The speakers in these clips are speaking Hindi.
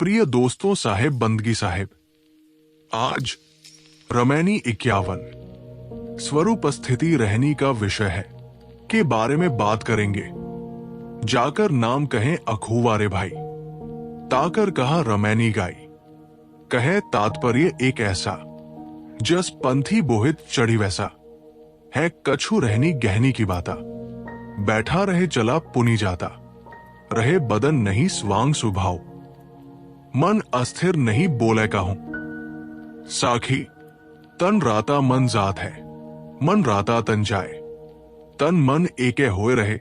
प्रिय दोस्तों, साहेब बंदगी साहेब, आज रमैनी 51 स्वरूप स्थिति रहनी का विषय है के बारे में बात करेंगे। जाकर नाम कहें अखूवारे भाई, ताकर कहा रमैनी गाई, कहे तात्पर्य एक ऐसा, जस पंथी बोहित चढ़ी वैसा, है कछु रहनी गहनी की बाता, बैठा रहे चला पुनी जाता, रहे बदन नहीं स्वांग सुभाव, मन अस्थिर नहीं बोले कहूं, साखी तन राता मन जात है, मन राता तन जाए, तन मन एके होए रहे,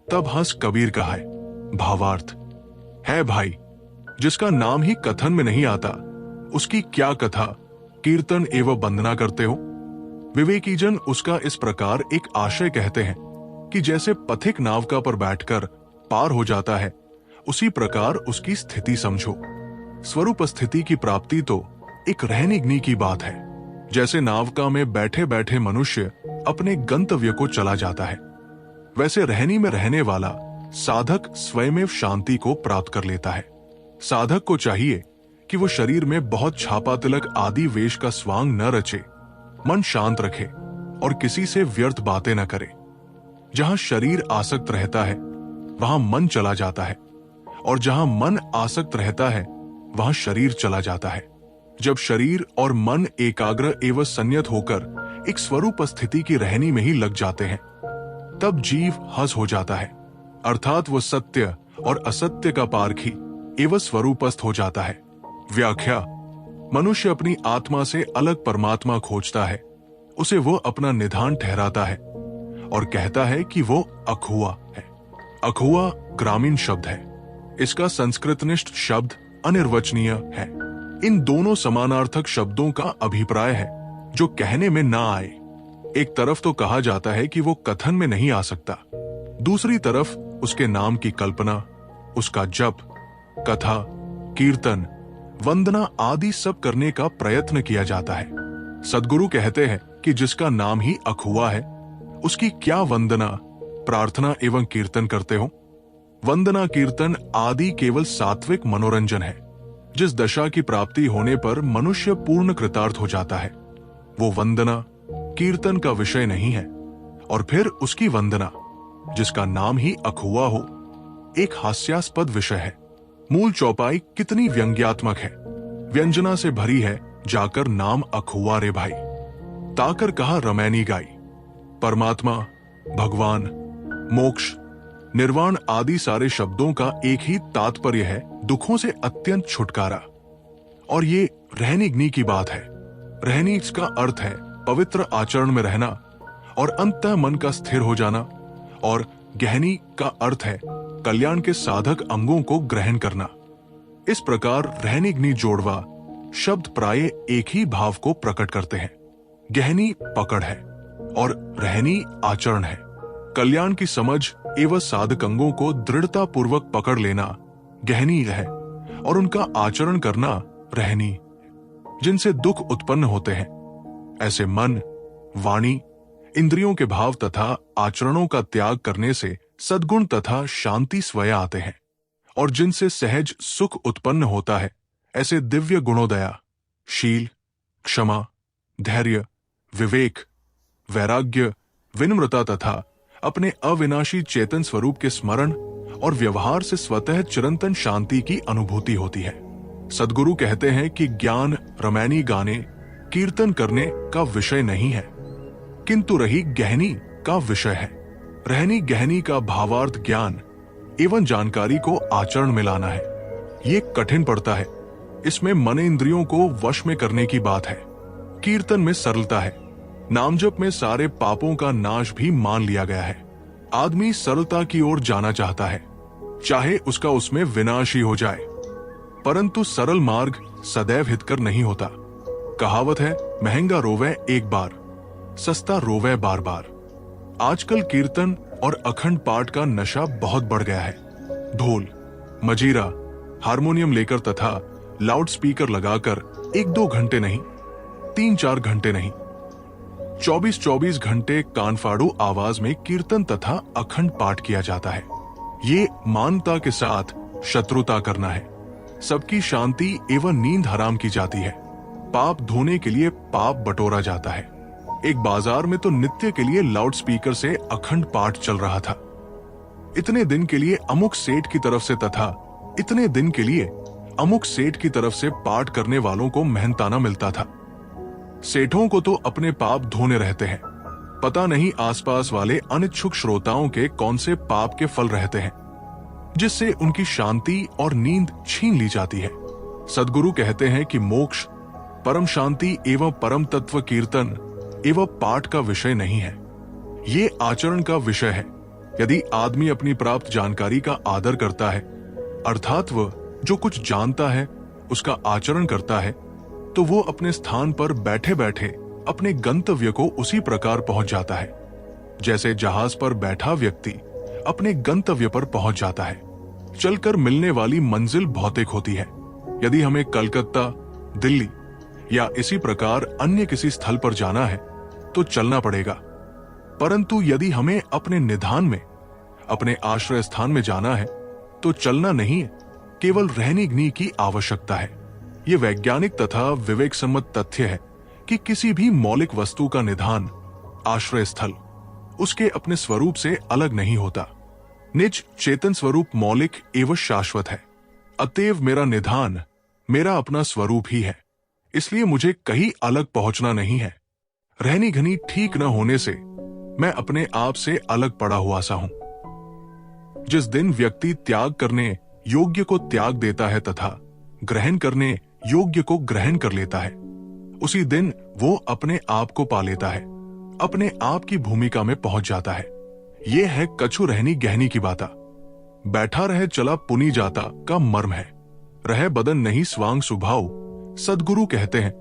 तब हंस कबीर कहाए। भावार्थ है भाई, जिसका नाम ही कथन में नहीं आता, उसकी क्या कथा कीर्तन एवं वंदना करते हो। विवेकीजन उसका इस प्रकार एक आशय कहते हैं कि जैसे पथिक नावका पर बैठकर पार हो जाता है, उसी प्रकार उसकी स्थिति समझो। स्वरूप स्थिति की प्राप्ति तो एक रहनिग्नि की बात है। जैसे नावका में बैठे बैठे मनुष्य अपने गंतव्य को चला जाता है, वैसे रहनी में रहने वाला साधक स्वयं शांति को प्राप्त कर लेता है। साधक को चाहिए कि वो शरीर में बहुत छापा तिलक आदि वेश का स्वांग न रचे, मन शांत रखे और किसी से व्यर्थ बातें न करे। जहां शरीर आसक्त रहता है वहां मन चला जाता है, और जहां मन आसक्त रहता है वहां शरीर चला जाता है। जब शरीर और मन एकाग्र एवं संयत होकर एक स्वरूप स्थिति की रहनी में ही लग जाते हैं, तब जीव हंस हो जाता है, अर्थात वो सत्य और असत्य का पारखी एवं स्वरूपस्थ हो जाता है। व्याख्या: मनुष्य अपनी आत्मा से अलग परमात्मा खोजता है, उसे वो अपना निधान ठहराता है और कहता है कि वो अखुआ है। अखुआ ग्रामीण शब्द है, इसका संस्कृतनिष्ठ शब्द अनिर्वचनीय है। इन दोनों समानार्थक शब्दों का अभिप्राय है जो कहने में ना आए। एक तरफ तो कहा जाता है कि वो कथन में नहीं आ सकता, दूसरी तरफ उसके नाम की कल्पना, उसका जप, कथा, कीर्तन, वंदना आदि सब करने का प्रयत्न किया जाता है। सद्गुरु कहते हैं कि जिसका नाम ही अखुआ है, उसकी क्या वंदना, प्रार्थना एवं कीर्तन करते हो। वंदना कीर्तन आदि केवल सात्विक मनोरंजन है। जिस दशा की प्राप्ति होने पर मनुष्य पूर्ण कृतार्थ हो जाता है, वो वंदना कीर्तन का विषय नहीं है। और फिर उसकी वंदना, जिसका नाम ही अखुआ हो, एक हास्यास्पद विषय है। मूल चौपाई कितनी व्यंग्यात्मक है, व्यंजना से भरी है। जाकर नाम अखुआ रे भाई, ताकर कहा रमैनी गाई। परमात्मा, भगवान, मोक्ष, निर्वाण आदि सारे शब्दों का एक ही तात्पर्य है, दुखों से अत्यंत छुटकारा। और ये रहनिग्नि की बात है। रहनी इसका अर्थ है पवित्र आचरण में रहना और अंतः मन का स्थिर हो जाना, और गहनी का अर्थ है कल्याण के साधक अंगों को ग्रहण करना। इस प्रकार रहनिग्नि जोड़वा शब्द प्राय एक ही भाव को प्रकट करते हैं। गहनी पकड़ है और रहनी आचरण है। कल्याण की समझ एवं साधक अंगों को दृढ़ता पूर्वक पकड़ लेना गहनी है, और उनका आचरण करना रहनी, जिनसे दुख उत्पन्न होते हैं। ऐसे मन, वाणी, इंद्रियों के भाव तथा आचरणों का त्याग करने से सद्गुण तथा शांति स्वयं आते हैं, और जिनसे सहज सुख उत्पन्न होता है, ऐसे दिव्य गुणोदया, शील, क्षमा, धैर्य, विवेक, वैराग्य, विनम्रता तथा अपने अविनाशी चेतन स्वरूप के स्मरण और व्यवहार से स्वतः चिरंतन शांति की अनुभूति होती है। सद्गुरु कहते हैं कि ज्ञान रमैनी गाने, कीर्तन करने का विषय नहीं है, किंतु रही गहनी का विषय है। रहनी गहनी का भावार्थ ज्ञान एवं जानकारी को आचरण में लाना है। ये कठिन पड़ता है। इसमें मन इंद्रियों को वश में करने की बात है। कीर्तन में सरलता है। नामजप में सारे पापों का नाश भी मान लिया गया है। आदमी सरलता की ओर जाना चाहता है, चाहे उसका उसमें विनाश ही हो जाए, परंतु सरल मार्ग सदैव हितकर नहीं होता। कहावत है, महंगा रोवे एक बार, सस्ता रोवे बार बार। आजकल कीर्तन और अखंड पाठ का नशा बहुत बढ़ गया है। ढोल, मजीरा, हारमोनियम लेकर तथा लाउड स्पीकर लगाकर 1-2 घंटे नहीं, 3-4 घंटे नहीं, 24-24 घंटे कानफाड़ू आवाज में कीर्तन तथा अखंड पाठ किया जाता है। ये मानता के साथ शत्रुता करना है। सबकी शांति एवं नींद हराम की जाती है। पाप धोने के लिए पाप बटोरा जाता है। एक बाजार में तो नित्य के लिए लाउड स्पीकर से अखंड पाठ चल रहा था। इतने दिन के लिए अमुक सेठ की तरफ से तथा इतने दिन के लिए अमुक सेठ की तरफ से पाठ करने वालों को मेहनताना मिलता था। सेठों को तो अपने पाप धोने रहते हैं, पता नहीं आसपास वाले अनिच्छुक श्रोताओं के कौन से पाप के फल रहते हैं जिससे उनकी शांति और नींद छीन ली जाती है। सद्गुरु कहते हैं कि मोक्ष परम शांति एवं परम तत्व कीर्तन एवं पाठ का विषय नहीं है, ये आचरण का विषय है। यदि आदमी अपनी प्राप्त जानकारी का आदर करता है, अर्थात वह जो कुछ जानता है उसका आचरण करता है, तो वो अपने स्थान पर बैठे बैठे अपने गंतव्य को उसी प्रकार पहुंच जाता है जैसे जहाज पर बैठा व्यक्ति अपने गंतव्य पर पहुंच जाता है। चलकर मिलने वाली मंजिल भौतिक होती है। यदि हमें कलकत्ता, दिल्ली या इसी प्रकार अन्य किसी स्थल पर जाना है तो चलना पड़ेगा, परंतु यदि हमें अपने निधान में, अपने आश्रय स्थान में जाना है तो चलना नहीं है, केवल रहने की आवश्यकता है। ये वैज्ञानिक तथा विवेक सम्मत तथ्य है कि किसी भी मौलिक वस्तु का निधान, आश्रय स्थल उसके अपने स्वरूप से अलग नहीं होता। निज चेतन स्वरूप मौलिक एवं शाश्वत है। अतएव मेरा निधान मेरा अपना स्वरूप ही है, इसलिए मुझे कहीं अलग पहुंचना नहीं है। रहनी घनी ठीक न होने से मैं अपने आप से अलग पड़ा हुआ सा हूं। जिस दिन व्यक्ति त्याग करने योग्य को त्याग देता है तथा ग्रहण करने योग्य को ग्रहण कर लेता है, उसी दिन वो अपने आप को पा लेता है, अपने आप की भूमिका में पहुंच जाता है। ये है कछु रहनी गहनी की बाता। बैठा रहे चला पुनी जाता का मर्म है। रहे बदन नहीं स्वांग सुभाव। सद्गुरु कहते हैं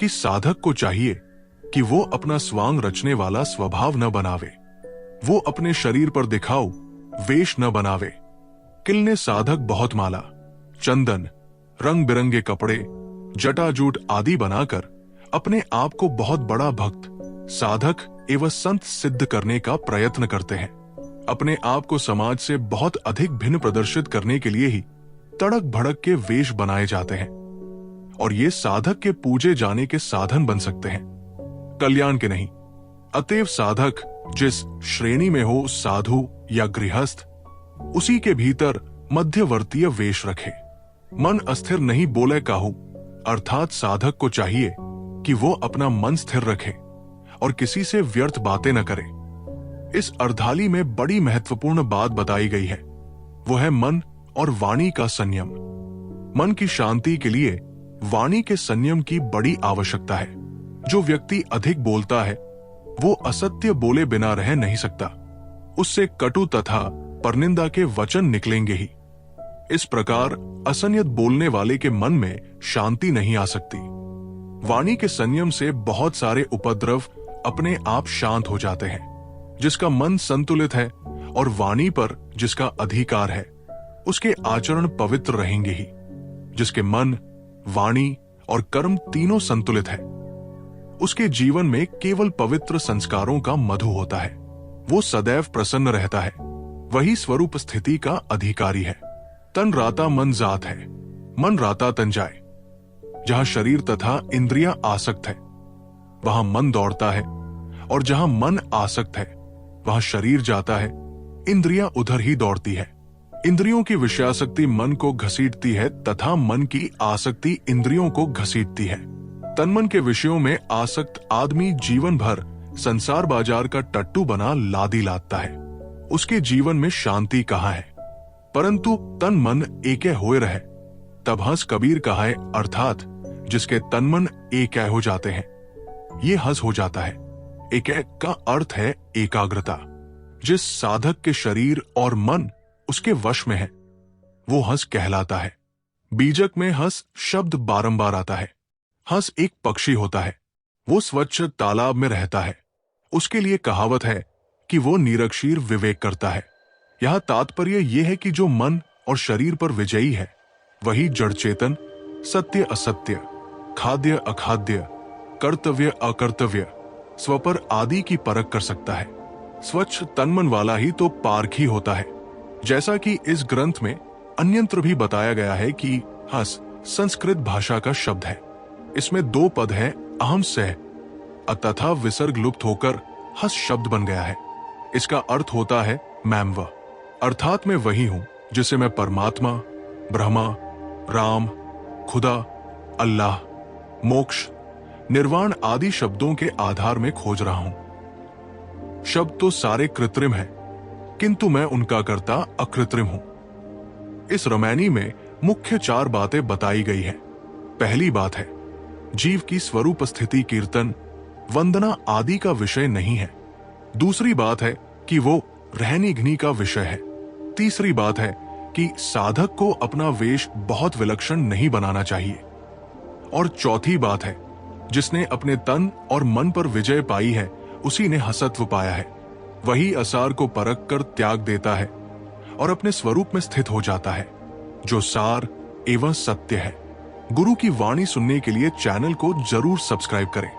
कि साधक को चाहिए कि वो अपना स्वांग रचने वाला स्वभाव न बनावे, वो अपने शरीर पर दिखाओ वेश न बनावे। किलने साधक बहुत माला, चंदन, रंग बिरंगे कपड़े, जटाजूट आदि बनाकर अपने आप को बहुत बड़ा भक्त, साधक एवं संत सिद्ध करने का प्रयत्न करते हैं। अपने आप को समाज से बहुत अधिक भिन्न प्रदर्शित करने के लिए ही तड़क भड़क के वेश बनाए जाते हैं और ये साधक के पूजे जाने के साधन बन सकते हैं, कल्याण के नहीं। अतएव साधक जिस श्रेणी में हो, साधु या गृहस्थ, उसी के भीतर मध्यवर्तीय वेश रखे। मन अस्थिर नहीं बोले काहू, अर्थात साधक को चाहिए कि वो अपना मन स्थिर रखे और किसी से व्यर्थ बातें न करे। इस अर्धाली में बड़ी महत्वपूर्ण बात बताई गई है, वो है मन और वाणी का संयम। मन की शांति के लिए वाणी के संयम की बड़ी आवश्यकता है। जो व्यक्ति अधिक बोलता है वो असत्य बोले बिना रह नहीं सकता, उससे कटु तथा परनिंदा के वचन निकलेंगे ही। इस प्रकार असंयत बोलने वाले के मन में शांति नहीं आ सकती। वाणी के संयम से बहुत सारे उपद्रव अपने आप शांत हो जाते हैं। जिसका मन संतुलित है और वाणी पर जिसका अधिकार है, उसके आचरण पवित्र रहेंगे ही। जिसके मन, वाणी और कर्म तीनों संतुलित है, उसके जीवन में केवल पवित्र संस्कारों का मधु होता है। वो सदैव प्रसन्न रहता है, वही स्वरूप स्थिति का अधिकारी है। तन राता मन जात है, मन राता तन जाए। जहां शरीर तथा इंद्रियां आसक्त है वहां मन दौड़ता है, और जहां मन आसक्त है वहां शरीर जाता है, इंद्रियां उधर ही दौड़ती है। इंद्रियों की विषयासक्ति मन को घसीटती है तथा मन की आसक्ति इंद्रियों को घसीटती है। तन्मन के विषयों में आसक्त आदमी जीवन भर संसार बाजार का टट्टू बना लादी लादता है। उसके जीवन में शांति कहाँ है? परंतु तन मन एके होए रहे तब हंस कबीर कहा है, अर्थात जिसके तन मन एक हो जाते हैं ये हंस हो जाता है। एक का अर्थ है एकाग्रता। जिस साधक के शरीर और मन उसके वश में है वो हंस कहलाता है। बीजक में हंस शब्द बारंबार आता है। हंस एक पक्षी होता है, वो स्वच्छ तालाब में रहता है। उसके लिए कहावत है कि वो निरक्षीर विवेक करता है। यह तात्पर्य यह है कि जो मन और शरीर पर विजयी है वही जड़ चेतन, सत्य असत्य, खाद्य अखाद्य, कर्तव्य अकर्तव्य, स्वपर आदि की परख कर सकता है। स्वच्छ तन्मन वाला ही तो पारखी होता है। जैसा कि इस ग्रंथ में अन्यत्र भी बताया गया है कि हस संस्कृत भाषा का शब्द है। इसमें 2 पद हैं, अहम सह तथा विसर्ग लुप्त होकर हस शब्द बन गया है। इसका अर्थ होता है मैं वह, अर्थात मैं वही हूं जिसे मैं परमात्मा, ब्रह्मा, राम, खुदा, अल्लाह, मोक्ष, निर्वाण आदि शब्दों के आधार में खोज रहा हूं। शब्द तो सारे कृत्रिम हैं, किंतु मैं उनका कर्ता अकृत्रिम हूं। इस रामायणी में मुख्य 4 बातें बताई गई हैं। पहली बात है, जीव की स्वरूप स्थिति कीर्तन, वंदना आदि का विषय नहीं है। दूसरी बात है कि वो रहनी घनी का विषय है। तीसरी बात है कि साधक को अपना वेश बहुत विलक्षण नहीं बनाना चाहिए। और चौथी बात है, जिसने अपने तन और मन पर विजय पाई है उसी ने हसत्व पाया है। वही असार को परख कर त्याग देता है और अपने स्वरूप में स्थित हो जाता है, जो सार एवं सत्य है। गुरु की वाणी सुनने के लिए चैनल को जरूर सब्सक्राइब करें।